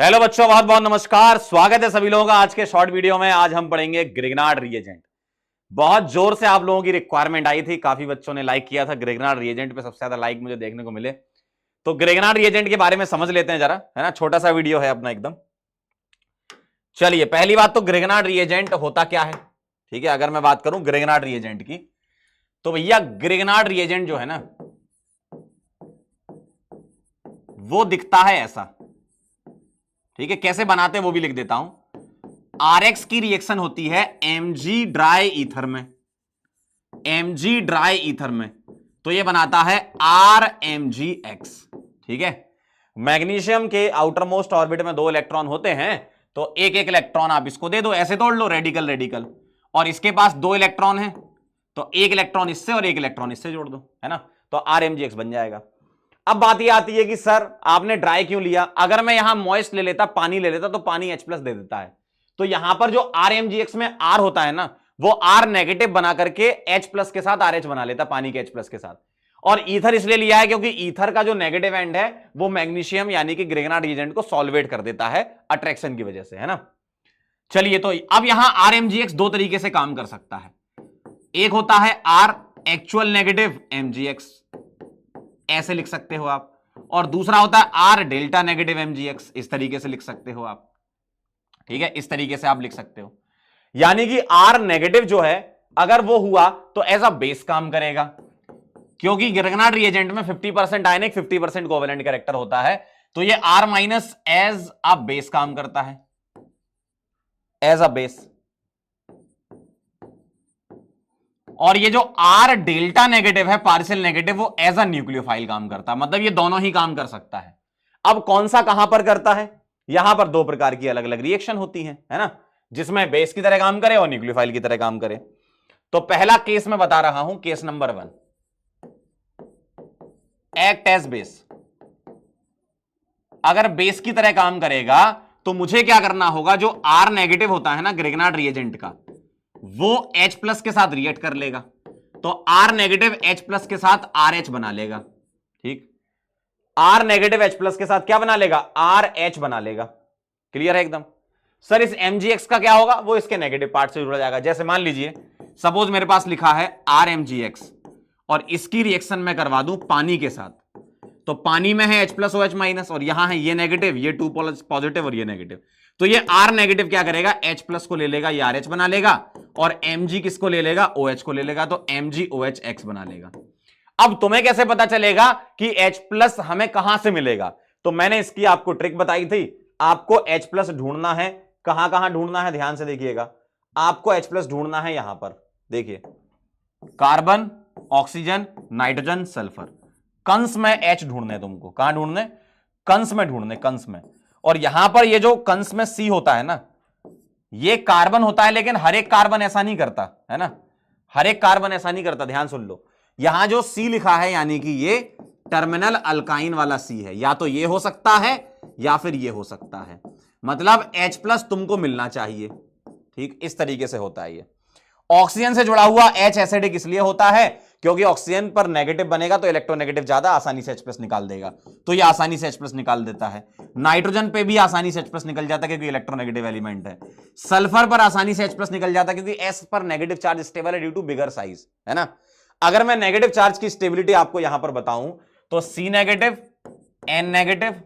Hello बच्चों, बहुत बहुत नमस्कार। स्वागत है सभी लोगों का आज के शॉर्ट वीडियो में। आज हम पढ़ेंगे ग्रिग्नार्ड रिएजेंट। बहुत जोर से आप लोगों की रिक्वायरमेंट आई थी, काफी बच्चों ने लाइक किया था। ग्रिग्नार्ड रिएजेंट पे सबसे ज्यादा लाइक मुझे देखने को मिले, तो ग्रिग्नार्ड रिएजेंट के बारे में समझ लेते हैं जरा, है ना। छोटा सा वीडियो है अपना एकदम। चलिए, पहली बात तो ग्रिग्नार्ड रिएजेंट होता क्या है, ठीक है। अगर मैं बात करूं ग्रिग्नार्ड रिएजेंट की, तो भैया ग्रिग्नार्ड रिएजेंट जो है ना, वो दिखता है ऐसा, ठीक है। कैसे बनाते हैं वो भी लिख देता हूं। RX की रिएक्शन होती है Mg ड्राई ईथर में, Mg ड्राई ईथर में, तो ये बनाता है RMgX, ठीक है। मैग्नीशियम के आउटर मोस्ट ऑर्बिट में 2 इलेक्ट्रॉन होते हैं, तो एक एक इलेक्ट्रॉन आप इसको दे दो, ऐसे तोड़ लो रेडिकल रेडिकल, और इसके पास 2 इलेक्ट्रॉन है, तो एक इलेक्ट्रॉन इससे और एक इलेक्ट्रॉन इससे जोड़ दो, है ना, तो RMgX बन जाएगा। अब बात ये आती है कि सर आपने ड्राई क्यों लिया। अगर मैं यहां मॉइस्ट ले लेता, पानी ले लेता, तो पानी H+ दे देता है, तो यहां पर जो RMgX में R होता है ना, वो R नेगेटिव बना करके H+ के साथ RH बना लेता, पानी के H+ के साथ। और ईथर इसलिए लिया है क्योंकि ईथर का जो नेगेटिव एंड है वो मैग्नीशियम यानी कि ग्रिग्नार्ड रिएजेंट को सॉल्वेट कर देता है अट्रैक्शन की वजह से, है ना। चलिए, तो अब यहां RMgX 2 तरीके से काम कर सकता है। एक होता है R एक्चुअल नेगेटिव MgX, ऐसे लिख सकते हो आप, और दूसरा होता है R डेल्टा नेगेटिव MgX, इस तरीके से लिख सकते हो आप, ठीक है। इस तरीके से आप लिख सकते हो, यानी कि R नेगेटिव जो है अगर वो हुआ तो एज अ बेस काम करेगा, क्योंकि ग्रिग्नार्ड रिएजेंट में 50% आयनिक 50% कोवेलेंट कैरेक्टर होता है, तो ये R- एज अ बेस काम करता है, एज अ बेस। और ये जो R डेल्टा नेगेटिव है, पार्शियल नेगेटिव, वो एज अ न्यूक्लियोफाइल काम करता है, मतलब ये दोनों ही काम कर सकता है। अब कौन सा कहां पर करता है, यहां पर 2 प्रकार की अलग अलग रिएक्शन होती है, है ना, जिसमें बेस की तरह काम करे और न्यूक्लियोफाइल की तरह काम करे। तो पहला केस मैं बता रहा हूं, case number 1, act as base. अगर बेस की तरह काम करेगा तो मुझे क्या करना होगा, जो R नेगेटिव होता है ना ग्रिग्नार्ड रिएजेंट का, वो H+ के साथ रिएक्ट कर लेगा, तो R नेगेटिव H+ के साथ RH बना लेगा, ठीक। R नेगेटिव H+ के साथ क्या बना लेगा, RH बना लेगा। क्लियर है एकदम। सर इस MgX का क्या होगा, वो इसके नेगेटिव पार्ट से जुड़ा जाएगा। जैसे मान लीजिए सपोज मेरे पास लिखा है RMgX और इसकी रिएक्शन में करवा दूं पानी के साथ, तो पानी में है H+ OH- और यहां है ये नेगेटिव, ये 2 पॉजिटिव और ये नेगेटिव, तो ये R नेगेटिव क्या करेगा, H+ को ले लेगा, ये RH बना लेगा, और Mg किसको ले लेगा, OH को ले लेगा, तो MgOHX बना लेगा। अब तुम्हें कैसे पता चलेगा कि H+ हमें कहां से मिलेगा, तो मैंने इसकी आपको ट्रिक बताई थी। आपको H+ ढूंढना है, कहां कहां ढूंढना है, ध्यान से देखिएगा। आपको H+ ढूंढना है यहां पर, देखिए, कार्बन, ऑक्सीजन, नाइट्रोजन, सल्फर, कंस में H ढूंढने, तुमको कहां ढूंढने, कंस में ढूंढने, कंस में। और यहां पर ये जो कंस में C होता है ना, ये कार्बन होता है, लेकिन हर एक कार्बन ऐसा नहीं करता, है ना, हर एक कार्बन ऐसा नहीं करता, ध्यान सुन लो। यहां जो C लिखा है यानी कि ये टर्मिनल अल्काइन वाला C है, या तो ये हो सकता है या फिर ये हो सकता है, मतलब H+ तुमको मिलना चाहिए, ठीक। इस तरीके से होता है ये। ऑक्सीजन से जुड़ा हुआ H एसिडिक इसलिए होता है क्योंकि ऑक्सीजन पर नेगेटिव बनेगा तो इलेक्ट्रोनेगेटिव ज्यादा, आसानी से H+ निकाल देगा, तो ये आसानी से H+ निकाल देता है। नाइट्रोजन पे भी आसानी से H+ निकल जाता है क्योंकि इलेक्ट्रोनेगेटिव एलिमेंट है। सल्फर पर आसानी से H+ निकल जाता है क्योंकि S पर नेगेटिव चार्ज स्टेबल है ड्यू टू बिगर साइज, है ना। अगर मैं नेगेटिव चार्ज की स्टेबिलिटी आपको यहां पर बताऊं तो C negative, N negative,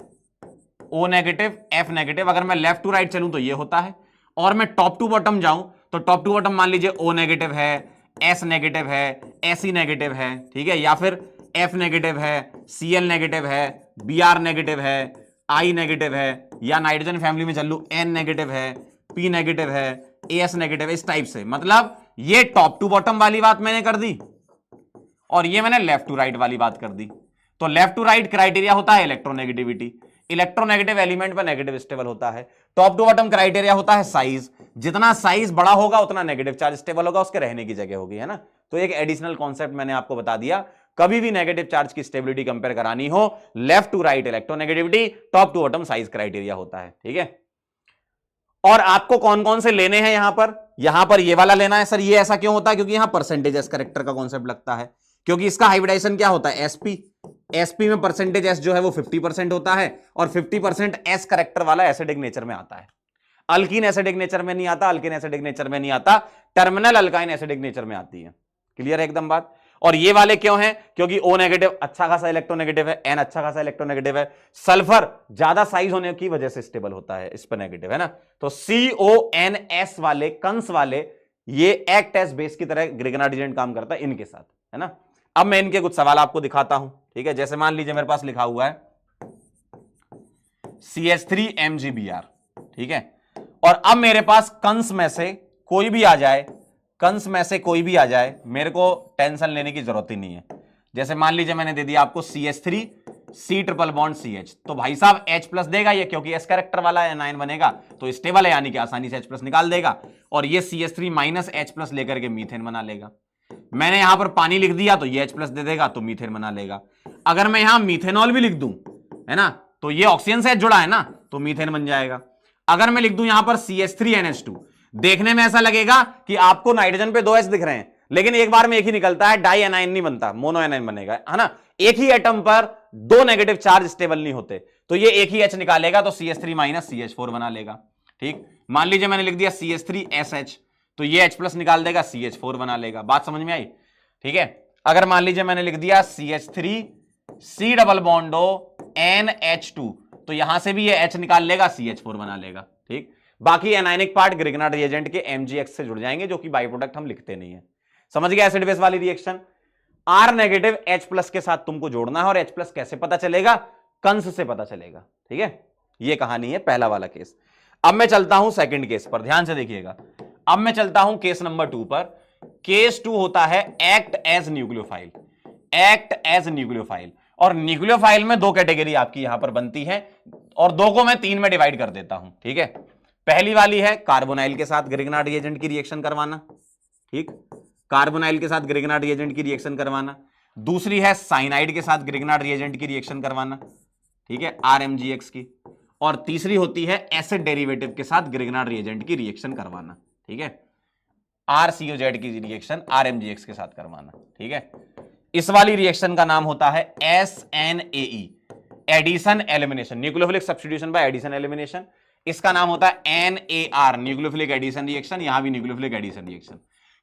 O negative, F negative, अगर मैं लेफ्ट टू राइट चलूं तो ये होता है, और मैं टॉप टू बॉटम जाऊं तो टॉप टू बॉटम मान लीजिए O नेगेटिव है, S नेगेटिव है, SE नेगेटिव है, ठीक है, या फिर F नेगेटिव है, Cl नेगेटिव है, Br नेगेटिव है, I नेगेटिव है, या नाइट्रोजन फैमिली में चल लू N नेगेटिव है, P नेगेटिव है, AS नेगेटिव है, इस टाइप से। मतलब ये टॉप टू बॉटम वाली बात मैंने कर दी और ये मैंने लेफ्ट टू राइट वाली बात कर दी। तो लेफ्ट टू राइट क्राइटेरिया होता है इलेक्ट्रोनेगेटिविटी, इलेक्ट्रोनेगेटिव एलिमेंट पर नेगेटिव स्टेबल होता है। टॉप टू बॉटम क्राइटेरिया होता है साइज, जितना साइज बड़ा होगा उतना नेगेटिव चार्ज स्टेबल होगा, उसके रहने की जगह होगी, है ना। तो एक एडिशनल कॉन्सेप्ट मैंने आपको बता दिया, कभी भी नेगेटिव चार्ज की स्टेबिलिटी कंपेयर करानी हो, left to right electronegativity, top to bottom size criteria होता है, ठीक है। और आपको कौन कौन से लेने हैं यहां पर ये वाला लेना है। सर ये ऐसा क्यों होता है, क्योंकि यहां परसेंटेज कैरेक्टर का कॉन्सेप्ट लगता है, क्योंकि इसका हाइब्रिडाइजेशन क्या होता है, sp sp में परसेंटेज s जो है वो 50% होता है और 50% s करेक्टर वाला एसिडिक नेचर में आता है। अल्कीन एसिडिक नेचर में नहीं आता, अल्कीन एसिडिक नेचर में नहीं आता, टर्मिनल अल्काइन एसिडिक नेचर में आती है। क्लियर है एकदम बात। और ये वाले क्यों हैं? क्योंकि O नेगेटिव अच्छा खासा इलेक्ट्रोनेगेटिव है, N अच्छा खासा इलेक्ट्रोनेगेटिव है, सल्फर ज्यादा साइज होने की वजह से स्टेबल होता है, इस पर नेगेटिव है ना। तो CONS वाले कंस वाले ये एक्ट एज बेस की तरह ग्रिगनार्ड एजेंट काम करता है इनके साथ, है ना। अब मैं इनके कुछ सवाल आपको दिखाता हूं, ठीक है। जैसे मान लीजिए मेरे पास लिखा हुआ है CH3MgBr, ठीक है। और अब मेरे पास कंस में से कोई भी आ जाए, कंस में से कोई भी आ जाए, मेरे को टेंशन लेने की जरूरत ही नहीं है। जैसे मान लीजिए मैंने दे दिया आपको CH3 C triple bond CH, तो भाई साहब H प्लस देगा ये, क्योंकि S कैरेक्टर वाला एनायन बनेगा तो स्टेबल है, यानी कि आसानी से H प्लस निकाल देगा। और ये CH3 माइनस H प्लस लेकर के मीथेन बना लेगा। मैंने यहां पर पानी लिख दिया तो ये H प्लस दे देगा तो मीथेन बना लेगा। अगर मैं यहां मीथेनॉल भी लिख दूं, है ना, तो ये ऑक्सीजन से जुड़ा है ना, तो मीथेन बन जाएगा। अगर मैं लिख दूं यहां पर CH3NH2, देखने में ऐसा लगेगा कि आपको नाइट्रोजन पे 2 H दिख रहे हैं, लेकिन एक बार में एक ही निकलता है, डाई एनाइन नहीं बनता, मोनो एनाइन बनेगा, है ना। एक ही एटम पर 2 नेगेटिव चार्ज स्टेबल नहीं होते, तो ये एक ही H निकालेगा तो CH3 माइनस CH4 बना लेगा। ठीक, मान लीजिए मैंने लिख दिया CH3SH, तो ये H प्लस निकाल देगा, CH4 बना लेगा। बात समझ में आई? ठीक है। अगर मान लीजिए मैंने लिख दिया CH3C डबल बॉन्डो NH2, तो यहां से भी ये H निकाल लेगा, CH4 बना लेगा। ठीक, बाकी एनायनिक पार्ट ग्रिगनार्ड रिएजेंट के MgX से जुड़ जाएंगे, जो कि बाई प्रोडक्ट हम लिखते नहीं है। समझ गया एसिड बेस वाली reaction. R negative H plus के साथ तुमको जोड़ना है, और H प्लस कैसे पता चलेगा? कंस से पता चलेगा। ठीक है, ये कहानी है पहला वाला केस। अब मैं चलता हूं सेकंड केस पर, ध्यान से देखिएगा। अब मैं चलता हूं केस नंबर 2 पर। केस 2 होता है act as nucleophile. Act as nucleophile, और न्यूक्लियोफाइल में 2 कैटेगरी आपकी यहां पर बनती है, और 2 को मैं 3 में डिवाइड कर देता हूं। ठीक है, पहली वाली है कार्बोनाइल के साथ ग्रिगनार्ड रिएजेंट की रिएक्शन करवाना। ठीक, कार्बोनाइल के साथ ग्रिगनार्ड रिएजेंट की रिएक्शन करवाना। दूसरी है साइनाइड के साथ ग्रिगनार्ड रिएजेंट की रिएक्शन करवाना, ठीक है, RMgX की। और तीसरी होती है एसिड डेरिवेटिव के साथ ग्रिगनार्ड रिएजेंट की रिएक्शन करवाना। ठीक है, RCOZ की रिएक्शन RMgX के साथ करवाना। ठीक है, इस वाली रिएक्शन का नाम होता है SNAE, addition elimination, nucleophilic substitution by addition elimination. इसका नाम होता है NAR, न्यूक्लियोफिलिक एडिशन रिएक्शन। यहां भी न्यूक्लियोफिलिक एडिशन रिएक्शन।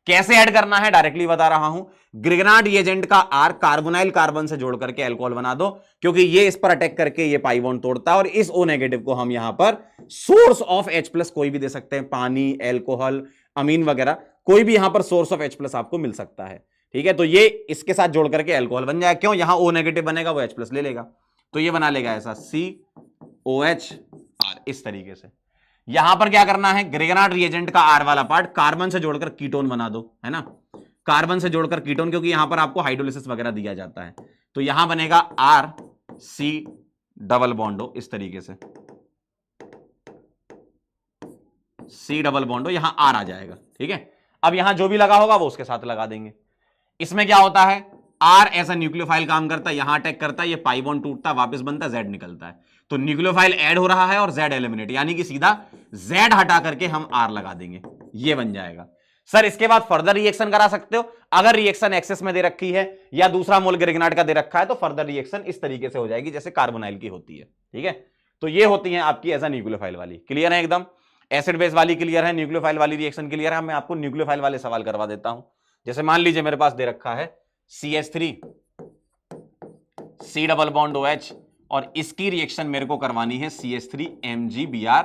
कैसे ऐड करना है डायरेक्टली बता रहा हूं। ग्रिगनार्ड रिएजेंट का R कार्बोनाइल कार्बन से जोड़ करके अल्कोहल बना दो, क्योंकि ये इस पर अटैक करके ये पाई बॉन्ड तोड़ता है, और इस O नेगेटिव को हम यहां पर सोर्स ऑफ H प्लस कोई भी दे सकते हैं, पानी, एल्कोहल, अमीन वगैरह, कोई भी यहां पर सोर्स ऑफ H प्लस आपको मिल सकता है। ठीक है, तो ये इसके साथ जोड़ करके अल्कोहल बन जाएगा। क्यों? यहां O नेगेटिव बनेगा, वो H प्लस ले लेगा, तो ये बना लेगा ऐसा COHR, इस तरीके से। यहां पर क्या करना है, ग्रिगनार्ड रिएजेंट का R वाला पार्ट कार्बन से जोड़कर कीटोन बना दो, है ना, कार्बन से जोड़कर कीटोन, क्योंकि यहां पर आपको हाइड्रोलिसिस वगैरह दिया जाता है। तो यहां बनेगा RC डबल बॉन्डो, इस तरीके से C डबल बॉन्डो, यहां R आ जाएगा। ठीक है, अब यहां जो भी लगा होगा वो उसके साथ लगा देंगे। इसमें क्या होता है, R ऐसा न्यूक्लियोफाइल काम करता है, यहां अटैक करता है, ये पाई बॉन्ड टूटता है, वापस बनता है, Z निकलता है, तो न्यूक्लियोफाइल ऐड हो रहा है और Z एलिमिनेट, यानी कि सीधा Z हटा करके हम R लगा देंगे, ये बन जाएगा। सर इसके बाद फर्दर रिएक्शन करा सकते हो, अगर रिएक्शन एक्सेस में दे रखी है या दूसरा मोल ग्रिगनार्ड का दे रखा है, तो फर्दर रिएक्शन इस तरीके से हो जाएगी जैसे कार्बोनाइल की होती है। ठीक है, तो ये होती है आपकी एज न्यूक्लियोफाइल वाली। क्लियर है एकदम? एसिड बेस वाली क्लियर है, न्यूक्लियोफाइल वाली रिएक्शन क्लियर है। मैं आपको न्यूक्लियोफाइल वाले सवाल करवा देता हूं। जैसे मान लीजिए मेरे पास दे रखा है CH3 C double bond OH, और इसकी रिएक्शन मेरे को करवानी है CH3 MgBr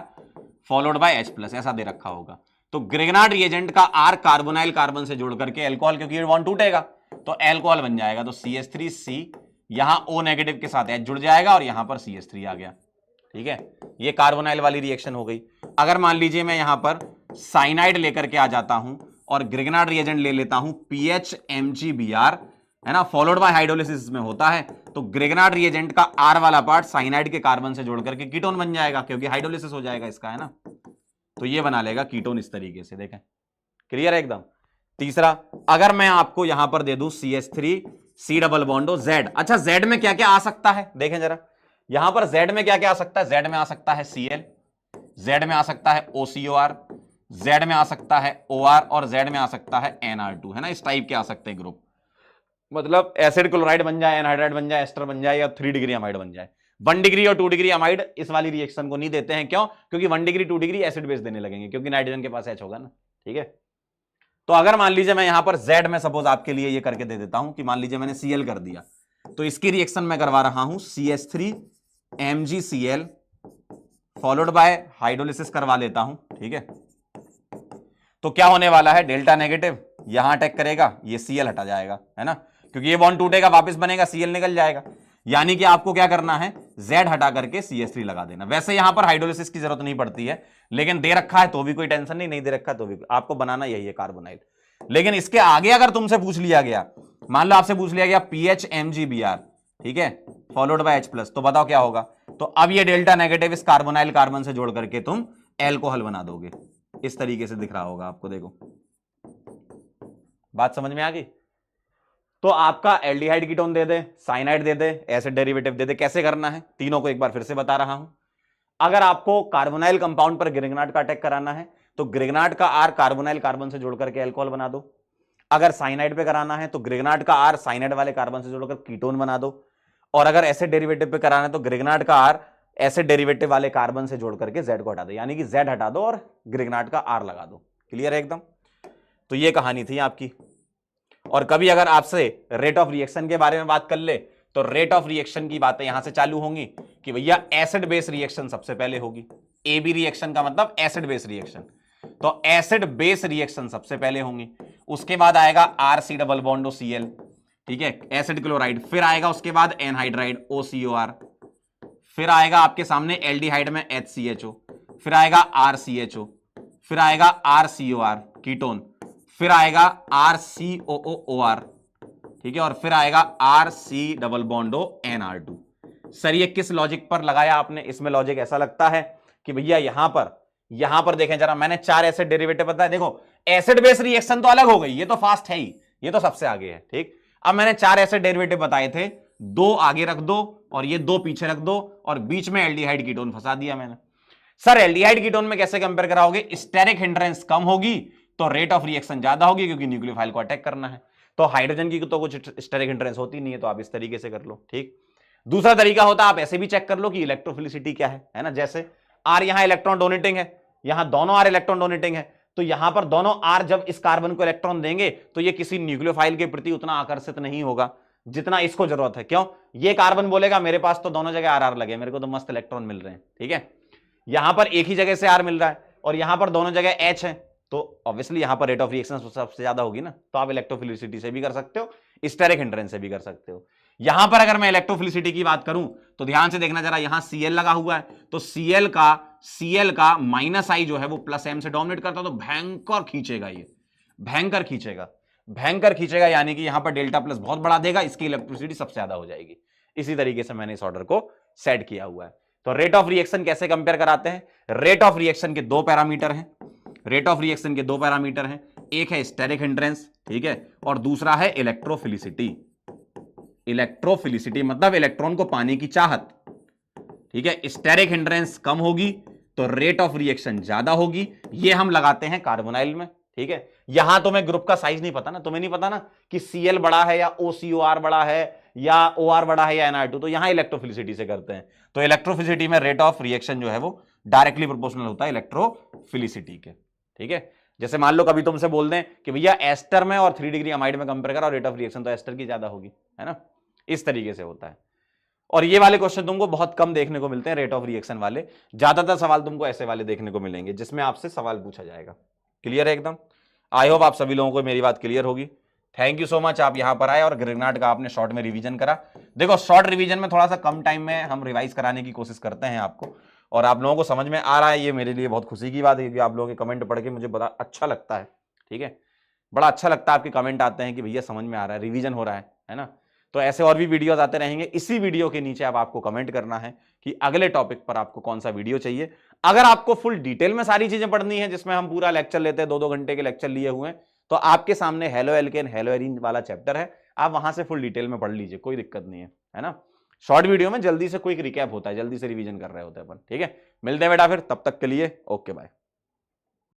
followed by H plus, ऐसा दे रखा होगा। तो ग्रिगनार्ड रिएजेंट का R कार्बोनाइल कार्बन से जोड़ करके अल्कोहल, क्योंकि ये बॉन्ड टूटेगा तो अल्कोहल बन जाएगा, तो CH3C, यहां O नेगेटिव के साथ H जुड़ जाएगा और यहां पर CH3 आ गया। ठीक है, ये कार्बोनाइल वाली रिएक्शन हो गई। अगर मान लीजिए मैं यहां पर साइनाइड लेकर के आ जाता हूं और ग्रिगनार्ड रिएजेंट ले लेता हूं PHMgBr, है ना, फॉलोड बाय हाइड्रोलिसिस में होता है, तो ग्रिगनार्ड रिएजेंट का R वाला पार्ट साइनाइड के कार्बन से जोड़ करके कीटोन बन जाएगा, क्योंकि हाइड्रोलिसिस हो जाएगा इसका, है ना, तो ये बना लेगा कीटोन इस तरीके से। देखें, क्लियर है एकदम? तीसरा, अगर मैं आपको यहां पर दे दूं CH3 C डबल बॉन्डो Z, अच्छा Z में क्या क्या आ सकता है देखें जरा, यहां पर Z में क्या क्या आ सकता है। Z में आ सकता है Cl, Z में आ सकता है OCOR, Z में आ सकता है OR, और Z में आ सकता है NR2, है ना, इस टाइप के आ सकते हैं ग्रुप। मतलब एसिड क्लोराइड बन जाए, एनहाइड्राइड बन जाए, एस्टर बन जाए, या 3 डिग्री अमाइड बन जाए। 1 डिग्री और 2 डिग्री अमाइड इस वाली रिएक्शन को नहीं देते हैं। क्यों? क्योंकि 1 डिग्री 2 डिग्री एसिड बेस देने लगेंगे, क्योंकि नाइट्रोजन के पास H होगा ना। ठीक है, तो अगर मान लीजिए मैं यहां पर Z में सपोज आपके लिए ये करके दे देता हूं कि मान लीजिए मैंने Cl कर दिया, तो इसकी रिएक्शन मैं करवा रहा हूं CH3 MgCl followed by hydrolysis करवा लेता हूं। ठीक है, तो क्या होने वाला है, डेल्टा नेगेटिव यहां अटैक करेगा, ये Cl हटा जाएगा, है ना, क्योंकि ये बॉन्ड टूटेगा, वापस बनेगा, Cl निकल जाएगा। यानी कि आपको क्या करना है, Z हटा करके CH3 लगा देना। वैसे यहां पर हाइड्रोलिसिस की जरूरत नहीं पड़ती है, लेकिन दे रखा है तो भी कोई टेंशन नहीं, नहीं दे रखा तो भी आपको बनाना यही है कार्बोनाइल। लेकिन इसके आगे अगर तुमसे पूछ लिया गया, मान लो आपसे पूछ लिया गया PHMgBr, ठीक है, फॉलोड बाय H+, तो बताओ क्या होगा। तो अब ये डेल्टा नेगेटिव इस कार्बोनाइल कार्बन से जोड़ करके तुम एल्कोहल बना दोगे। इस तरीके से दिख रहा होगा आपको, देखो बात समझ में आ गई। तो आपका एल्डिहाइड कीटोन दे दे, साइनाइड दे दे, एसिड डेरिवेटिव दे दे, कैसे करना है तीनों को एक बार फिर से बता रहा हूं। अगर आपको कार्बोनाइल कंपाउंड पर ग्रिग्नार्ड का अटैक कराना है तो ग्रिग्नार्ड का आर कार्बोनाइल कार्बन से जोड़कर के एल्कोहल बना दो। अगर साइनाइड पे कराना है तो ग्रिग्नार्ड का आर साइनाइड वाले कार्बन से जोड़कर कीटोन बना दो। और अगर एसिड डेरिवेटिव पे कराना है तो ग्रिग्नार्ड का आर एसिड डेरिवेटिव वाले कार्बन से जोड़कर के Z को हटा दो, यानी कि Z हटा दो और ग्रिग्नार्ड का आर लगा दो। क्लियर है एकदम। तो ये कहानी थी आपकी। और कभी अगर आपसे रेट ऑफ रिएक्शन के बारे में बात कर ले तो रेट ऑफ रिएक्शन की बातें यहां से चालू होंगी कि भैया एसिड बेस रिएक्शन सबसे पहले होगी। AB रिएक्शन का मतलब एसिड बेस रिएक्शन, तो एसिड बेस रिएक्शन सबसे पहले होंगी। उसके बाद आएगा RC डबल बॉन्ड OCl, ठीक है, एसिड क्लोराइड। फिर आएगा उसके बाद एनहाइड्राइड OCOR। फिर आएगा आपके सामने एल्डिहाइड में HCHO। फिर आएगा RCHO। फिर आएगा RCOR कीटोन। फिर आएगा RCOOR, ठीक है, और फिर आएगा RC डबल बॉन्डो NR2। सर ये किस लॉजिक पर लगाया आपने? इसमें लॉजिक ऐसा लगता है कि भैया यहां पर देखें जरा, मैंने 4 एसिड डेरिवेटिव बताए। देखो एसिड बेस रिएक्शन तो अलग हो गई, ये तो फास्ट है ही, ये तो सबसे आगे है। ठीक, अब मैंने 4 एसिड डेरिवेटिव बताए थे, 2 आगे रख दो और ये 2 पीछे रख दो, और बीच में एल्डिहाइड कीटोन फंसा दिया मैंने। सर एल्डिहाइड कीटोन में कैसे कंपेयर कराओगे? स्टेरिक हिंड्रेंस कम होगी तो रेट ऑफ रिएक्शन ज्यादा होगी, क्योंकि न्यूक्लियोफाइल को अटैक करना है। तो हाइड्रोजन की तो कुछ स्टेरिक हिंड्रेंस होती नहीं है, तो आप इस तरीके से कर लो। ठीक, दूसरा तरीका होता है आप ऐसे भी चेक कर लो कि इलेक्ट्रोफिलिसिटी क्या है ना, जैसे आर यहां इलेक्ट्रॉन डोनेटिंग है, यहां दोनों आर इलेक्ट्रॉन डोनेटिंग है, तो यहां पर दोनों आर जब इस कार्बन को इलेक्ट्रॉन देंगे तो ये किसी न्यूक्लियोफाइल के प्रति उतना आकर्षित नहीं होगा जितना इसको जरूरत है। क्यों? ये कार्बन बोलेगा मेरे पास तो दोनों जगह आर लगे, मेरे को तो मस्त इलेक्ट्रॉन मिल रहे हैं। ठीक है, यहां पर एक ही जगह से आर मिल रहा है और यहां पर दोनों जगह H है, तो ऑब्वियसली यहां पर रेट ऑफ रिएक्शन सबसे ज्यादा होगी ना। तो आप इलेक्ट्रोफिलिसिटी से भी कर सकते हो, स्टेरिक हिंड्रेंस से भी कर सकते हो। यहां पर अगर मैं इलेक्ट्रोफिलिसिटी की बात करूं तो ध्यान से देखना जरा, यहां Cl लगा हुआ है, तो Cl का -I जो है वो +M से डोमिनेट करता है, तो भयंकर खींचेगा, ये भयंकर खींचेगा, यानी कि यहां पर डेल्टा प्लस बहुत बढ़ा देगा, इसकी इलेक्ट्रिसिटी सबसे ज्यादा हो जाएगी। इसी तरीके से मैंने इस ऑर्डर को सेट किया हुआ है। तो रेट ऑफ रिएक्शन कैसे कंपेयर कराते हैं? रेट ऑफ रिएक्शन के 2 पैरामीटर हैं, एक है स्टेरिक हिंड्रेंस, ठीक है, और दूसरा है इलेक्ट्रोफिलिसिटी मतलब इलेक्ट्रॉन को पाने की चाहत। ठीक है, स्टेरिक हिंड्रेंस कम होगी तो रेट ऑफ रिएक्शन ज्यादा होगी। ये हम लगाते हैं कार्बोनाइल में। ठीक है, यहां तुम्हें ग्रुप का साइज नहीं पता ना, तुम्हें नहीं पता ना कि Cl बड़ा है या OCOR बड़ा है या OR बड़ा है या NR2, तो यहां इलेक्ट्रोफिलिसिटी से करते हैं। तो इलेक्ट्रोफिलिसिटी में रेट ऑफ रिएक्शन जो है वो डायरेक्टली प्रोपोर्शनल होता है इलेक्ट्रोफिलिसिटी के। ठीक है, जैसे मान लो कभी तुमसे बोल दें कि भैया एस्टर में और 3 डिग्री अमाइड में कंपेयर करो, रेट ऑफ रिएक्शन तो एस्टर की ज्यादा होगी, है ना, इस तरीके से होता है। और ये वाले क्वेश्चन तुमको बहुत कम देखने को मिलते हैं, रेट ऑफ रिएक्शन वाले। ज्यादातर सवाल तुमको ऐसे वाले देखने को मिलेंगे जिसमें आपसे सवाल पूछा जाएगा। क्लियर है एकदम? आई होप आप सभी लोगों को मेरी बात क्लियर होगी। थैंक यू सो मच, आप यहां पर आए और ग्रिग्नार्ड का आपने शॉर्ट में रिवीजन करा। देखो शॉर्ट रिवीजन में थोड़ा सा कम टाइम में हम रिवाइज कराने की कोशिश करते हैं आपको, और आप लोगों को समझ में आ रहा है, ये मेरे लिए बहुत खुशी की बात है, क्योंकि आप लोगों के कमेंट पढ़ के मुझे बड़ा अच्छा लगता है। ठीक है, बड़ा अच्छा लगता है आपके कमेंट आते हैं कि भैया समझ में आ रहा है, रिवीजन हो रहा है ना। तो ऐसे और भी वीडियोस आते रहेंगे। इसी वीडियो के नीचे अब आपको कमेंट करना है कि अगले टॉपिक पर आपको कौन सा वीडियो चाहिए। अगर आपको फुल डिटेल में सारी चीजें पढ़नी है, जिसमें हम पूरा लेक्चर लेते हैं, 2-2 घंटे के लेक्चर लिए हुए हैं, तो आपके सामने हेलो एल्केन हेलो एरीन वाला चैप्टर है, आप वहां से फुल डिटेल में पढ़ लीजिए, कोई दिक्कत नहीं है ना। शॉर्ट वीडियो में जल्दी से क्विक रिकैप होता है, जल्दी से रिवीजन कर रहे होते हैं अपन। ठीक है, मिलते हैं बेटा फिर, तब तक के लिए ओके बाय।